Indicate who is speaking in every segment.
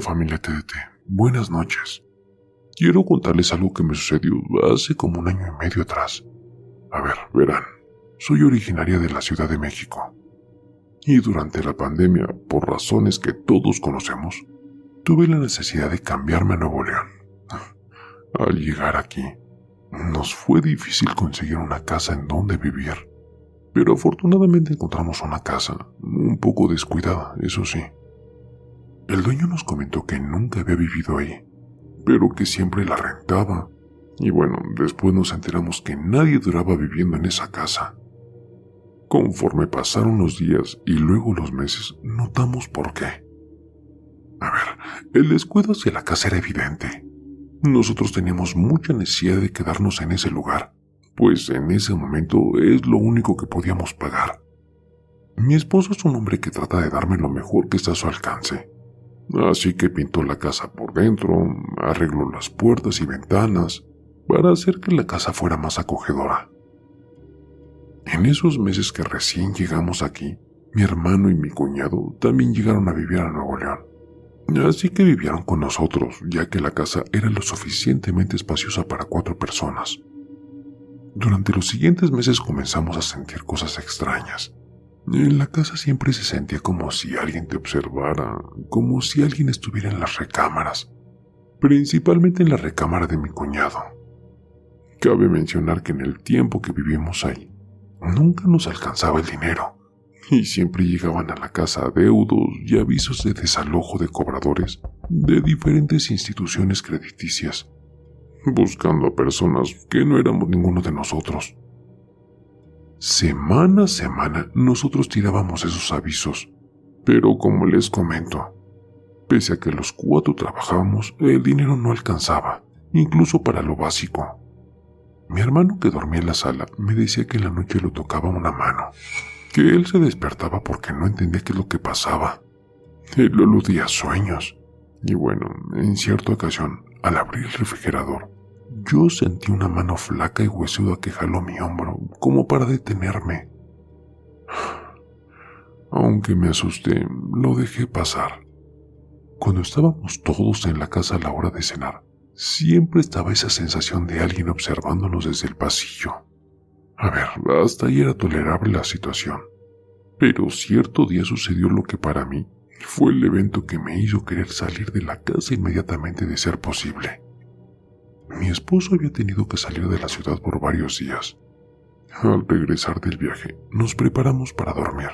Speaker 1: Hola familia TDT, buenas noches. Quiero contarles algo que me sucedió hace como 1 año y medio atrás. A ver, verán, soy originaria de la Ciudad de México. Y durante la pandemia, por razones que todos conocemos, tuve la necesidad de cambiarme a Nuevo León. Al llegar aquí, nos fue difícil conseguir una casa en donde vivir. Pero afortunadamente encontramos una casa, un poco descuidada, eso sí. El dueño nos comentó que nunca había vivido ahí, pero que siempre la rentaba. Y bueno, después nos enteramos que nadie duraba viviendo en esa casa. Conforme pasaron los días y luego los meses, notamos por qué. A ver, el descuido hacia la casa era evidente. Nosotros teníamos mucha necesidad de quedarnos en ese lugar, pues en ese momento es lo único que podíamos pagar. Mi esposo es un hombre que trata de darme lo mejor que está a su alcance. Así que pintó la casa por dentro, arregló las puertas y ventanas para hacer que la casa fuera más acogedora. En esos meses que recién llegamos aquí, mi hermano y mi cuñado también llegaron a vivir a Nuevo León. Así que vivieron con nosotros, ya que la casa era lo suficientemente espaciosa para 4 personas. Durante los siguientes meses comenzamos a sentir cosas extrañas. En la casa siempre se sentía como si alguien te observara, como si alguien estuviera en las recámaras, principalmente en la recámara de mi cuñado. Cabe mencionar que en el tiempo que vivimos ahí, nunca nos alcanzaba el dinero, y siempre llegaban a la casa adeudos y avisos de desalojo de cobradores de diferentes instituciones crediticias, buscando a personas que no éramos ninguno de nosotros. Semana a semana nosotros tirábamos esos avisos, pero como les comento, pese a que los 4 trabajábamos, el dinero no alcanzaba, incluso para lo básico. Mi hermano, que dormía en la sala, me decía que en la noche lo tocaba una mano, que él se despertaba porque no entendía qué es lo que pasaba. Él lo aludía a sueños, y bueno, en cierta ocasión, al abrir el refrigerador, yo sentí una mano flaca y huesuda que jaló mi hombro, como para detenerme. Aunque me asusté, lo dejé pasar. Cuando estábamos todos en la casa a la hora de cenar, siempre estaba esa sensación de alguien observándonos desde el pasillo. A ver, hasta ahí era tolerable la situación. Pero cierto día sucedió lo que para mí fue el evento que me hizo querer salir de la casa inmediatamente de ser posible. Mi esposo había tenido que salir de la ciudad por varios días. Al regresar del viaje, nos preparamos para dormir.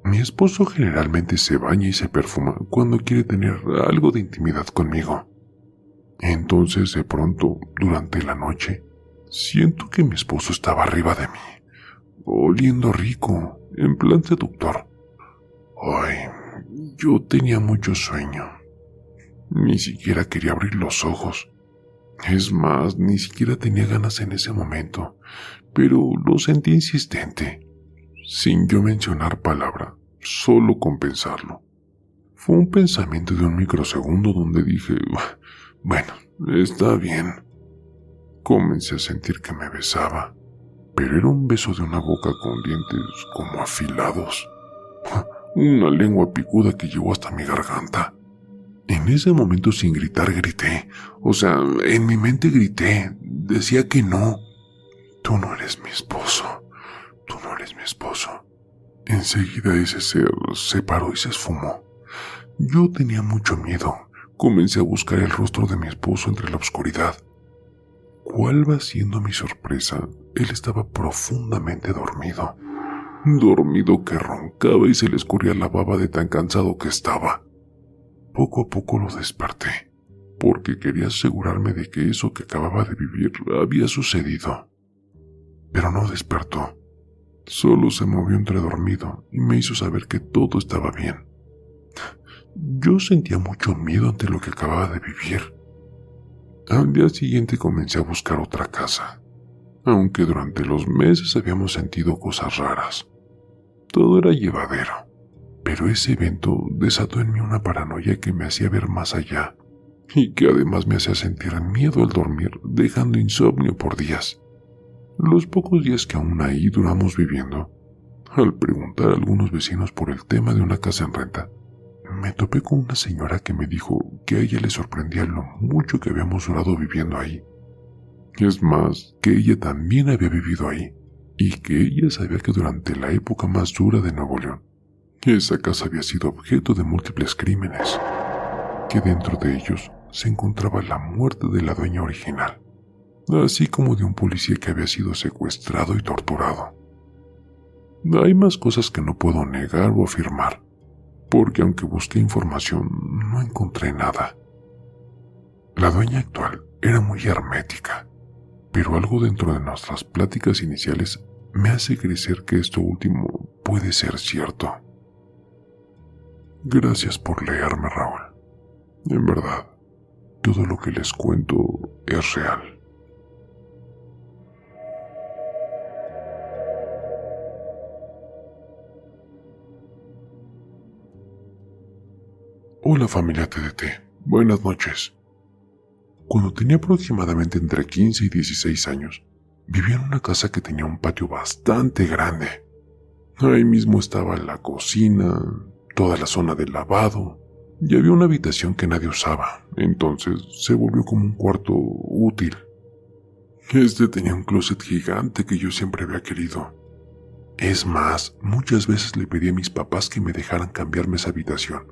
Speaker 1: Mi esposo generalmente se baña y se perfuma cuando quiere tener algo de intimidad conmigo. Entonces, de pronto, durante la noche, siento que mi esposo estaba arriba de mí, oliendo rico, en plan seductor. Ay, yo tenía mucho sueño. Ni siquiera quería abrir los ojos. Es más, ni siquiera tenía ganas en ese momento, pero lo sentí insistente, sin yo mencionar palabra, solo con pensarlo. Fue un pensamiento de un microsegundo donde dije, bueno, está bien. Comencé a sentir que me besaba, pero era un beso de una boca con dientes como afilados, una lengua picuda que llegó hasta mi garganta. En ese momento, sin gritar, grité. O sea, en mi mente grité. Decía que no. Tú no eres mi esposo. Tú no eres mi esposo. Enseguida ese ser se paró y se esfumó. Yo tenía mucho miedo. Comencé a buscar el rostro de mi esposo entre la oscuridad. ¿Cuál va siendo mi sorpresa? Él estaba profundamente dormido. Dormido que roncaba y se le escurría la baba de tan cansado que estaba. Poco a poco lo desperté, porque quería asegurarme de que eso que acababa de vivir había sucedido. Pero no despertó, solo se movió entre dormido y me hizo saber que todo estaba bien. Yo sentía mucho miedo ante lo que acababa de vivir. Al día siguiente comencé a buscar otra casa, aunque durante los meses habíamos sentido cosas raras. Todo era llevadero. Pero ese evento desató en mí una paranoia que me hacía ver más allá y que además me hacía sentir miedo al dormir, dejando insomnio por días. Los pocos días que aún ahí duramos viviendo, al preguntar a algunos vecinos por el tema de una casa en renta, me topé con una señora que me dijo que a ella le sorprendía lo mucho que habíamos durado viviendo ahí. Es más, que ella también había vivido ahí, y que ella sabía que durante la época más dura de Nuevo León, esa casa había sido objeto de múltiples crímenes, que dentro de ellos se encontraba la muerte de la dueña original, así como de un policía que había sido secuestrado y torturado. Hay más cosas que no puedo negar o afirmar, porque aunque busqué información, no encontré nada. La dueña actual era muy hermética, pero algo dentro de nuestras pláticas iniciales me hace creer que esto último puede ser cierto. Gracias por leerme, Raúl. En verdad, todo lo que les cuento es real. Hola familia TDT, buenas noches. Cuando tenía aproximadamente entre 15 y 16 años, vivía en una casa que tenía un patio bastante grande. Ahí mismo estaba la cocina, toda la zona del lavado, y había una habitación que nadie usaba, entonces se volvió como un cuarto útil. Este tenía un closet gigante que yo siempre había querido. Es más, muchas veces le pedí a mis papás que me dejaran cambiarme esa habitación,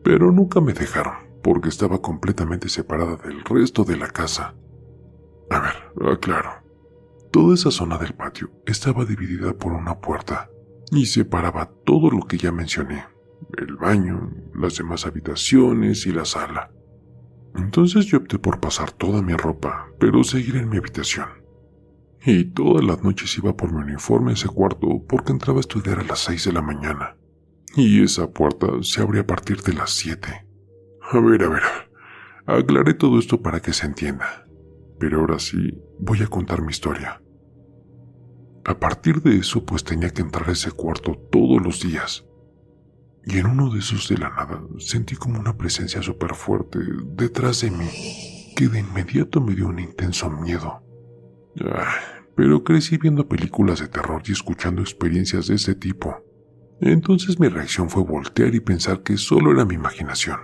Speaker 1: pero nunca me dejaron, porque estaba completamente separada del resto de la casa. A ver, aclaro. Toda esa zona del patio estaba dividida por una puerta y separaba todo lo que ya mencioné: el baño, las demás habitaciones y la sala. Entonces yo opté por pasar toda mi ropa, pero seguir en mi habitación. Y todas las noches iba por mi uniforme a ese cuarto porque entraba a estudiar a las 6 de la mañana. Y esa puerta se abría a partir de las 7. A ver, aclaré todo esto para que se entienda. Pero ahora sí, voy a contar mi historia. A partir de eso, pues tenía que entrar a ese cuarto todos los días. Y en uno de esos, de la nada, sentí como una presencia súper fuerte detrás de mí, que de inmediato me dio un intenso miedo. Pero crecí viendo películas de terror y escuchando experiencias de ese tipo. Entonces mi reacción fue voltear y pensar que solo era mi imaginación.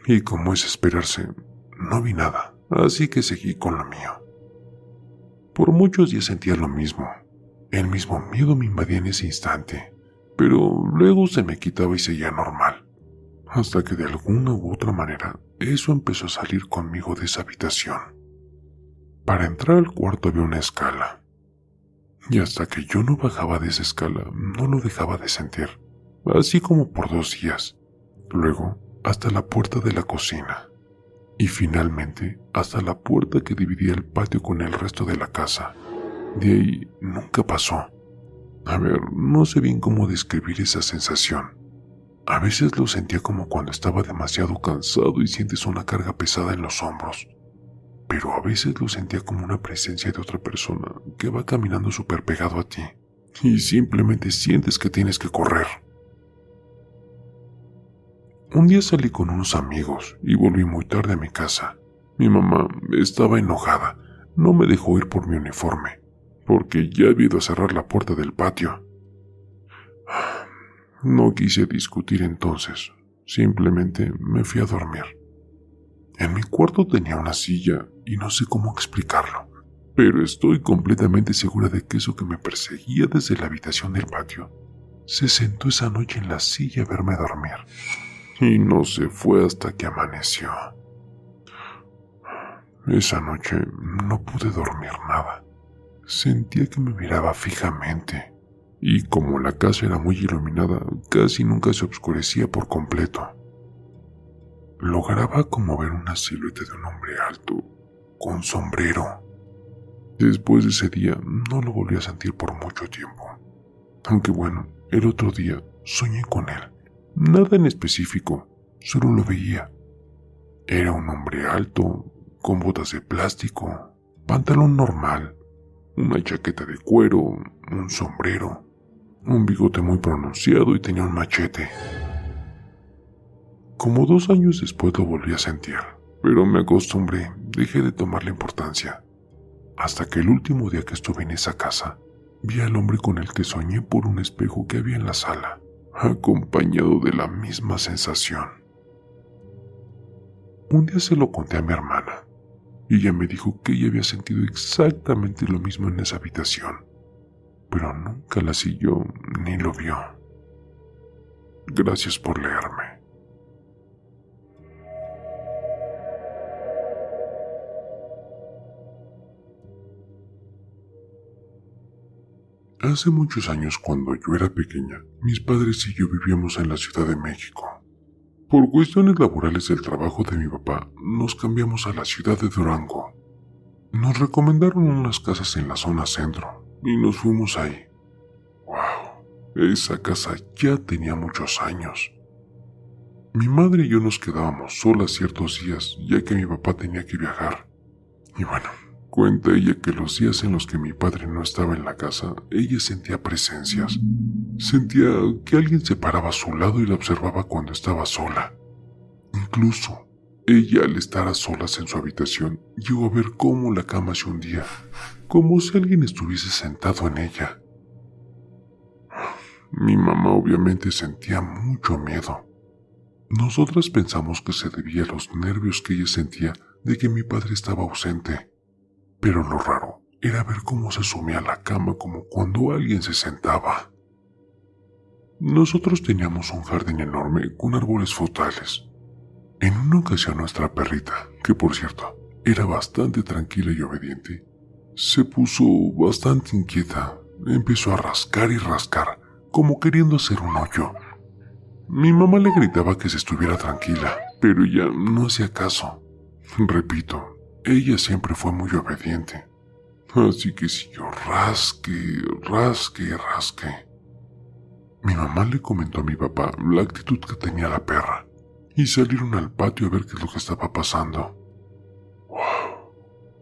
Speaker 1: Y como es esperarse, no vi nada, así que seguí con lo mío. Por muchos días sentía lo mismo. El mismo miedo me invadía en ese instante, pero luego se me quitaba y seguía normal, hasta que de alguna u otra manera eso empezó a salir conmigo de esa habitación. Para entrar al cuarto había una escala, y hasta que yo no bajaba de esa escala no lo dejaba de sentir, así como por 2 días, luego hasta la puerta de la cocina, y finalmente hasta la puerta que dividía el patio con el resto de la casa. De ahí nunca pasó. A ver, no sé bien cómo describir esa sensación. A veces lo sentía como cuando estaba demasiado cansado y sientes una carga pesada en los hombros, pero a veces lo sentía como una presencia de otra persona que va caminando súper pegado a ti y simplemente sientes que tienes que correr. Un día salí con unos amigos y volví muy tarde a mi casa. Mi mamá estaba enojada, no me dejó ir por mi uniforme, porque ya había ido a cerrar la puerta del patio. No quise discutir entonces, simplemente me fui a dormir. En mi cuarto tenía una silla y no sé cómo explicarlo, pero estoy completamente segura de que eso que me perseguía desde la habitación del patio se sentó esa noche en la silla a verme dormir y no se fue hasta que amaneció. Esa noche no pude dormir nada. Sentía que me miraba fijamente, y como la casa era muy iluminada, casi nunca se oscurecía por completo. Lograba como ver una silueta de un hombre alto, con sombrero. Después de ese día no lo volví a sentir por mucho tiempo. Aunque bueno, el otro día soñé con él. Nada en específico, solo lo veía. Era un hombre alto, con botas de plástico, pantalón normal, una chaqueta de cuero, un sombrero, un bigote muy pronunciado y tenía un machete. Como 2 años después lo volví a sentir, pero me acostumbré, dejé de tomarle importancia. Hasta que el último día que estuve en esa casa, vi al hombre con el que soñé por un espejo que había en la sala. acompañado de la misma sensación. Un día se lo conté a mi hermana, y ella me dijo que ella había sentido exactamente lo mismo en esa habitación, pero nunca la siguió ni lo vio. Gracias por leerme. Hace muchos años, cuando yo era pequeña, mis padres y yo vivíamos en la Ciudad de México. Por cuestiones laborales del trabajo de mi papá, nos cambiamos a la ciudad de Durango. Nos recomendaron unas casas en la zona centro y nos fuimos ahí. ¡Wow! Esa casa ya tenía muchos años. Mi madre y yo nos quedábamos solas ciertos días, ya que mi papá tenía que viajar. Y bueno, cuenta ella que los días en los que mi padre no estaba en la casa, ella sentía presencias. Sentía que alguien se paraba a su lado y la observaba cuando estaba sola. Incluso, ella al estar a solas en su habitación, llegó a ver cómo la cama se hundía, como si alguien estuviese sentado en ella. Mi mamá obviamente sentía mucho miedo. Nosotras pensamos que se debía a los nervios que ella sentía de que mi padre estaba ausente. Pero lo raro era ver cómo se sumía a la cama como cuando alguien se sentaba. Nosotros teníamos un jardín enorme con árboles frutales. En una ocasión nuestra perrita, que por cierto era bastante tranquila y obediente, se puso bastante inquieta. Empezó a rascar y rascar, como queriendo hacer un hoyo. Mi mamá le gritaba que se estuviera tranquila, pero ella no hacía caso. Repito, ella siempre fue muy obediente. Así que siguió rasque, rasque y rasque. Mi mamá le comentó a mi papá la actitud que tenía la perra y salieron al patio a ver qué es lo que estaba pasando. ¡Wow!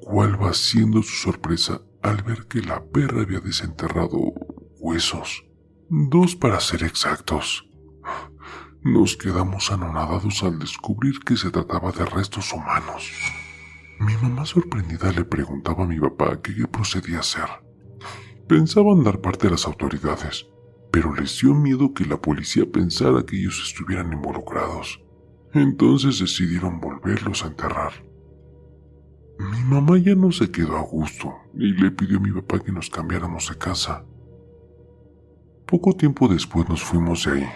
Speaker 1: ¿Cuál va siendo su sorpresa al ver que la perra había desenterrado huesos? 2 para ser exactos. Nos quedamos anonadados al descubrir que se trataba de restos humanos. Mi mamá sorprendida le preguntaba a mi papá qué procedía a hacer. Pensaban dar parte a las autoridades, pero les dio miedo que la policía pensara que ellos estuvieran involucrados. Entonces decidieron volverlos a enterrar. Mi mamá ya no se quedó a gusto y le pidió a mi papá que nos cambiáramos de casa. Poco tiempo después nos fuimos de ahí,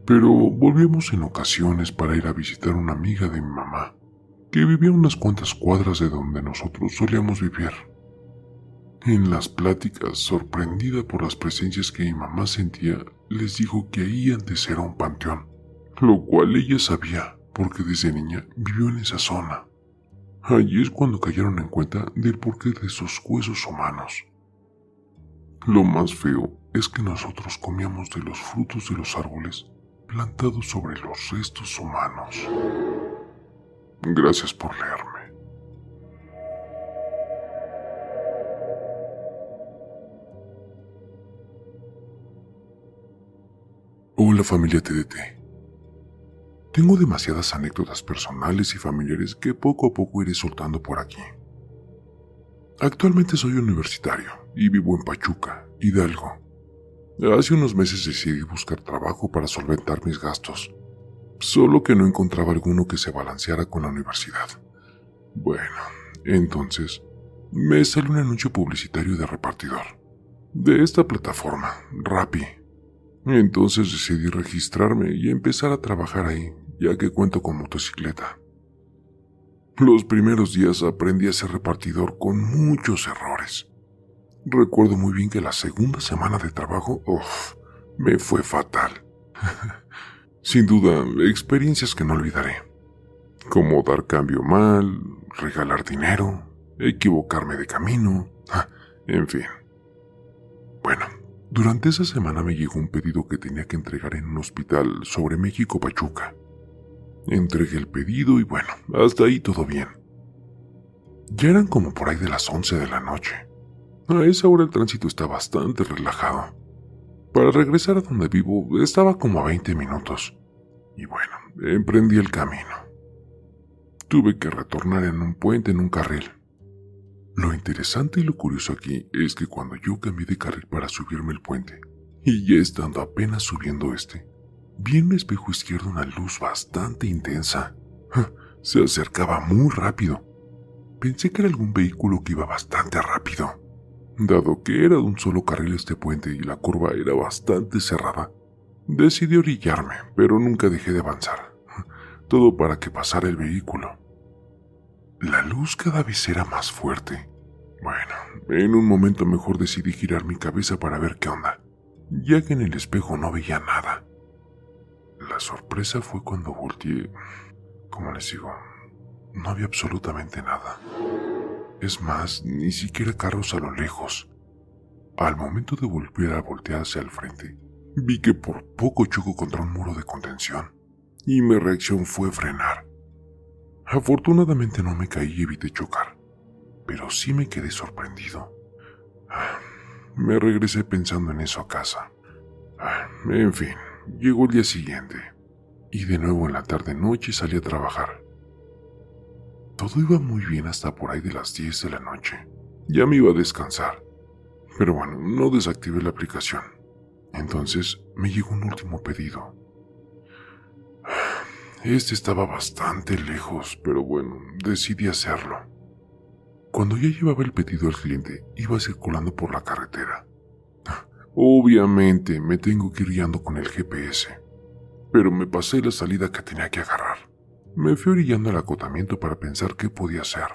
Speaker 1: pero volvíamos en ocasiones para ir a visitar a una amiga de mi mamá, que vivía unas cuantas cuadras de donde nosotros solíamos vivir. En las pláticas, sorprendida por las presencias que mi mamá sentía, les dijo que ahí antes era un panteón, lo cual ella sabía porque desde niña vivió en esa zona. Allí es cuando cayeron en cuenta del porqué de esos huesos humanos. Lo más feo es que nosotros comíamos de los frutos de los árboles plantados sobre los restos humanos. Gracias por leerme. Hola familia TDT. Tengo demasiadas anécdotas personales y familiares que poco a poco iré soltando por aquí. Actualmente soy universitario y vivo en Pachuca, Hidalgo. Hace unos meses decidí buscar trabajo para solventar mis gastos, solo que no encontraba alguno que se balanceara con la universidad. Bueno, entonces me salió un anuncio publicitario de repartidor, de esta plataforma, Rappi. Entonces decidí registrarme y empezar a trabajar ahí, ya que cuento con motocicleta. Los primeros días aprendí a ser repartidor con muchos errores. Recuerdo muy bien que la segunda semana de trabajo, me fue fatal. Sin duda, experiencias que no olvidaré, como dar cambio mal, regalar dinero, equivocarme de camino, en fin. Bueno, durante esa semana me llegó un pedido que tenía que entregar en un hospital sobre México Pachuca. Entregué el pedido y bueno, hasta ahí todo bien. Ya eran como por ahí de las 11 de la noche. A esa hora el tránsito está bastante relajado. Para regresar a donde vivo estaba como a 20 minutos. Y bueno, emprendí el camino. Tuve que retornar en un puente en un carril. Lo interesante y lo curioso aquí es que cuando yo cambié de carril para subirme el puente, Y ya estando apenas subiendo vi en mi espejo izquierdo una luz bastante intensa. Se acercaba muy rápido. Pensé que era algún vehículo que iba bastante rápido. Dado que era de un solo carril este puente y la curva era bastante cerrada, decidí orillarme, pero nunca dejé de avanzar. Todo para que pasara el vehículo. La luz cada vez era más fuerte. Bueno, en un momento mejor decidí girar mi cabeza para ver qué onda, ya que en el espejo no veía nada. La sorpresa fue cuando volteé. Como les digo, no había absolutamente nada. Es más, ni siquiera carros a lo lejos. Al momento de volver a voltear hacia el frente, vi que por poco choco contra un muro de contención, y mi reacción fue frenar. Afortunadamente no me caí y evité chocar, pero sí me quedé sorprendido. Me regresé pensando en eso a casa. En fin, llegó el día siguiente, y de nuevo en la tarde-noche salí a trabajar. Todo iba muy bien hasta por ahí de las 10 de la noche. Ya me iba a descansar, pero bueno, no desactivé la aplicación. Entonces me llegó un último pedido. Este estaba bastante lejos, pero bueno, decidí hacerlo. Cuando ya llevaba el pedido al cliente, iba circulando por la carretera. Obviamente me tengo que ir guiando con el GPS, pero me pasé la salida que tenía que agarrar. Me fui orillando al acotamiento para pensar qué podía hacer.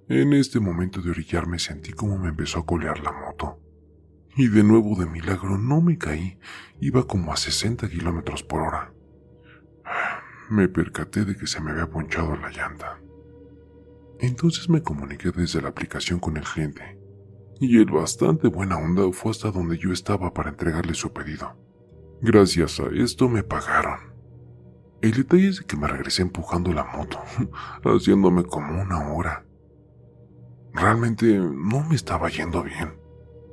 Speaker 1: En este momento de orillarme sentí como me empezó a colear la moto. Y de nuevo de milagro no me caí, iba como a 60 kilómetros por hora. Me percaté de que se me había ponchado la llanta. Entonces me comuniqué desde la aplicación con el cliente, y él bastante buena onda fue hasta donde yo estaba para entregarle su pedido. Gracias a esto me pagaron. El detalle es de que me regresé empujando la moto, haciéndome como una hora. Realmente no me estaba yendo bien.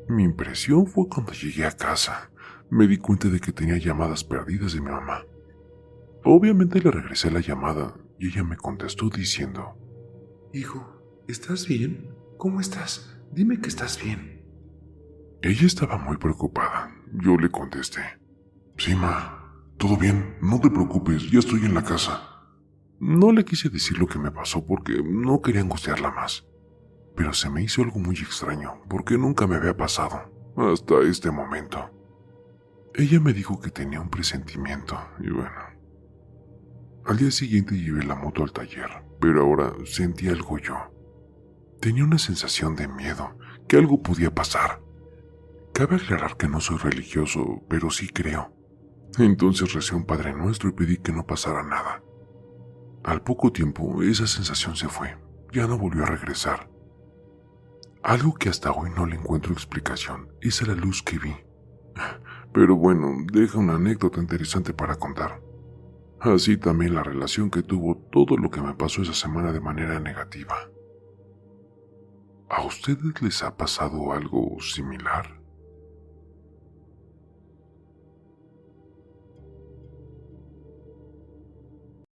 Speaker 1: Mi impresión fue cuando llegué a casa. Me di cuenta de que tenía llamadas perdidas de mi mamá. Obviamente le regresé la llamada y ella me contestó diciendo:
Speaker 2: Hijo, ¿estás bien? ¿Cómo estás? Dime que estás bien.
Speaker 1: Ella estaba muy preocupada. Yo le contesté: Sí, ma, todo bien, no te preocupes, ya estoy en la casa. No le quise decir lo que me pasó porque no quería angustiarla más, pero se me hizo algo muy extraño porque nunca me había pasado hasta este momento. Ella me dijo que tenía un presentimiento y bueno. Al día siguiente llevé la moto al taller, pero ahora sentí algo yo. Tenía una sensación de miedo, que algo podía pasar. Cabe aclarar que no soy religioso, pero sí creo. Entonces recé un Padre Nuestro y pedí que no pasara nada. Al poco tiempo, esa sensación se fue, ya no volvió a regresar. Algo que hasta hoy no le encuentro explicación es a la luz que vi. Pero bueno, deja una anécdota interesante para contar. Así también la relación que tuvo todo lo que me pasó esa semana de manera negativa. ¿A ustedes les ha pasado algo similar?